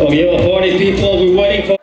we have a party people, we're waiting for.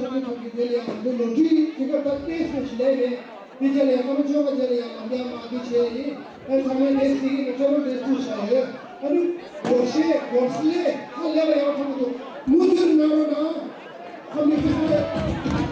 저기 저기 들려 노기 이거 다 테스트 시대에 이제는 아무 저거 저리 아마 마디체리 상에 테스트 저거 테스트 샤요 아니 વર્ષ에 할래가 야고도 무슨 나오나 커뮤니케이션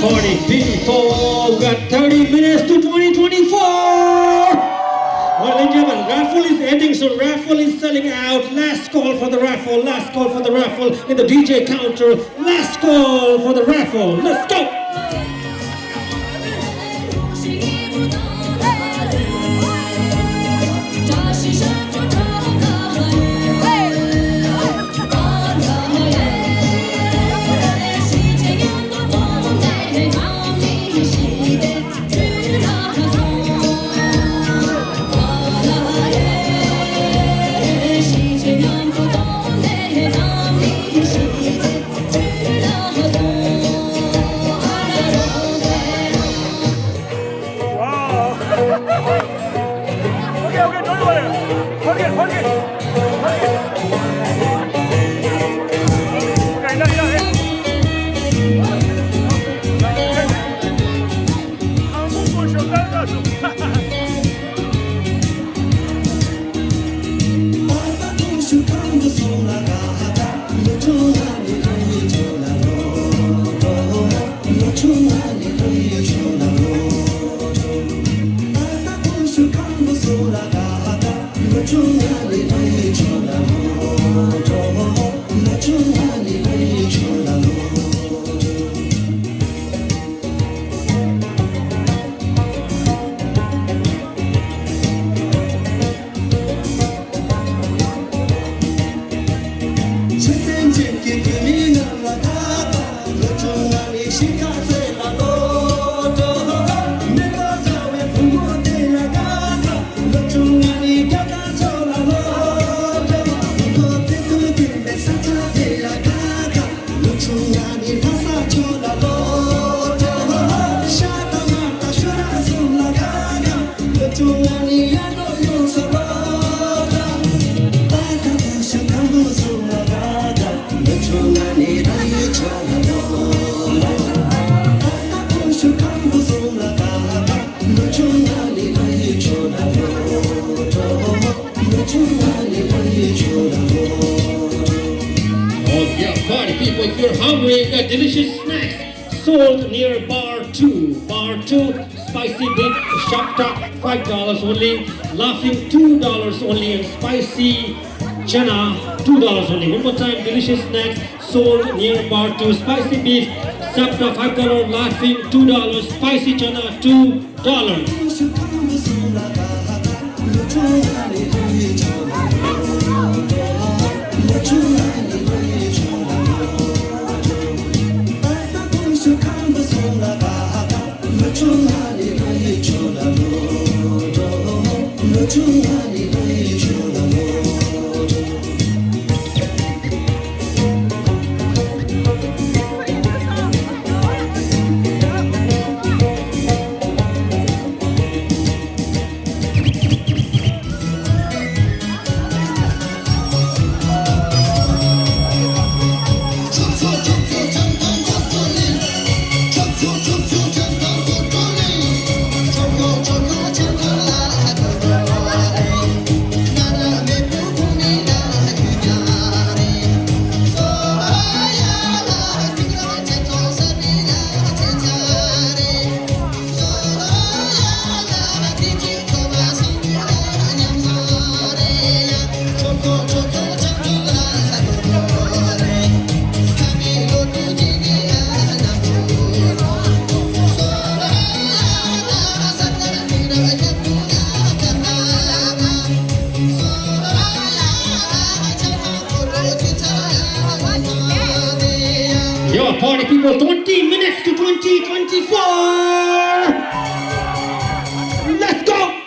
party people. We got 30 minutes to 2024. Well, ladies and gentlemen, raffle is ending, so raffle is selling out. Last call for the raffle. Last call for the raffle in the DJ counter. Last call for the raffle. Let's go. 오케이 돌려 버려 거기 오케이 한국 보셔 따라가서 If you're hungry, you got delicious snacks sold near Bar 2. Bar 2, spicy beef, shop top, $5 only, laughing $2 only, and spicy chana, $2 only. One more time, delicious snacks sold near Bar 2. Spicy beef, shop top, $5, laughing $2, spicy chana, $2. Yo, party people, 20 minutes to 2024. Let's go.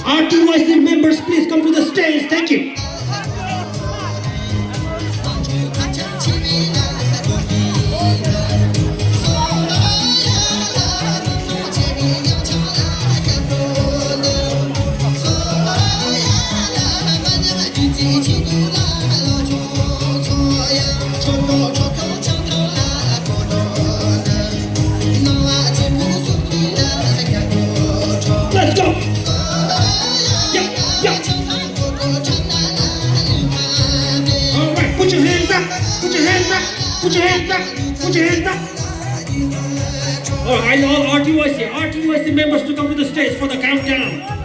RTYC members, please come to the stage. Thank you. up. Put your hands up. Put your hands up. Put your hands up. All right, all RTYC members to come to the stage for the countdown.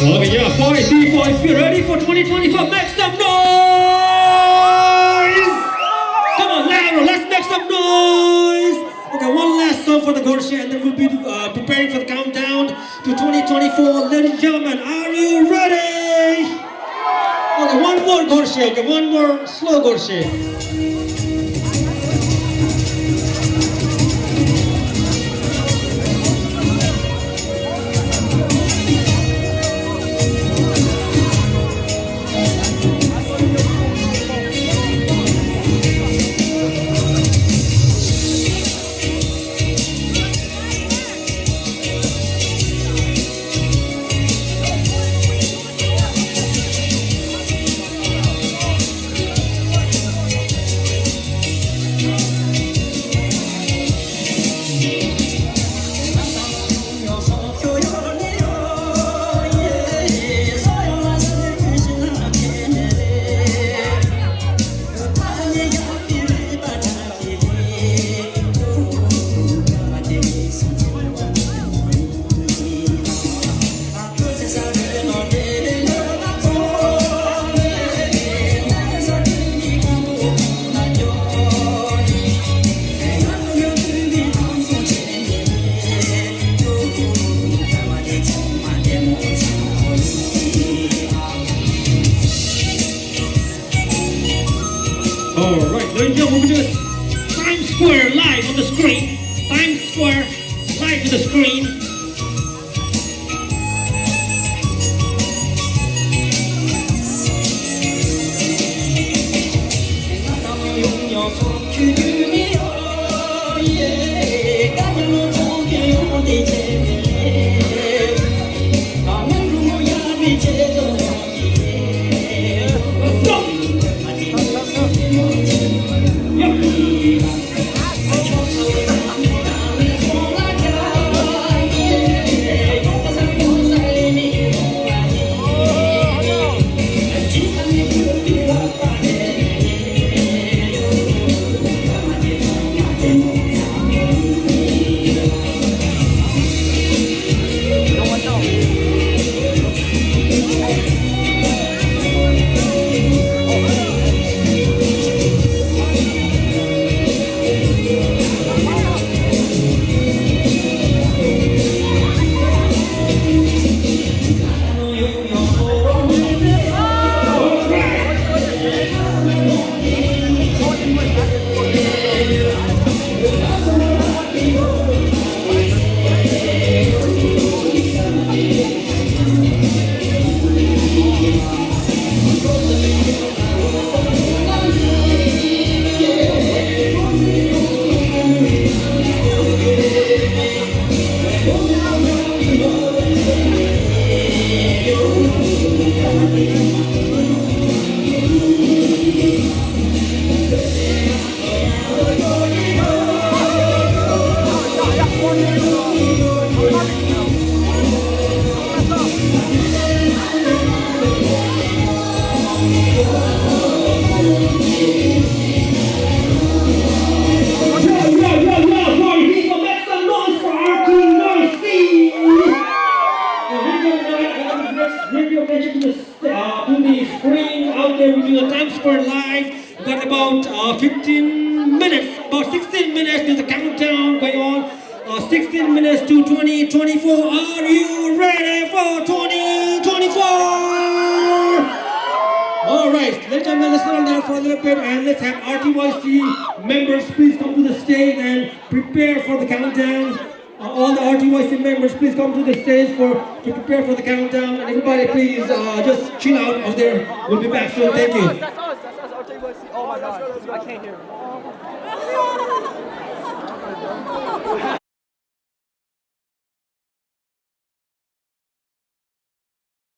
Okay, yeah, boys, if you're ready for 2024, make some noise! Come on, louder, let's make some noise! Okay, one last song for the Gorshey, and then we'll be preparing for the countdown to 2024. Ladies and gentlemen, are you ready? Okay, one more Gorshey, okay, one more slow Gorshey. Alright, ladies and gentlemen, we're doing Times Square live on the screen. Times Square live to the screen. to the screen out there. We're doing a Times Square live. We got about 15 minutes, about 16 minutes. There's a countdown going on. 16 minutes to 2024. Are you ready for 2024? All right, ladies and gentlemen, let's settle down for a little bit and let's have RTYC members please come to the stage and prepare for the countdown. All the RTYC members, please come to the stage to prepare for the countdown. And everybody, please just chill out over there. We'll be back soon. Thank you. That's us. Oh my God. I can't hear.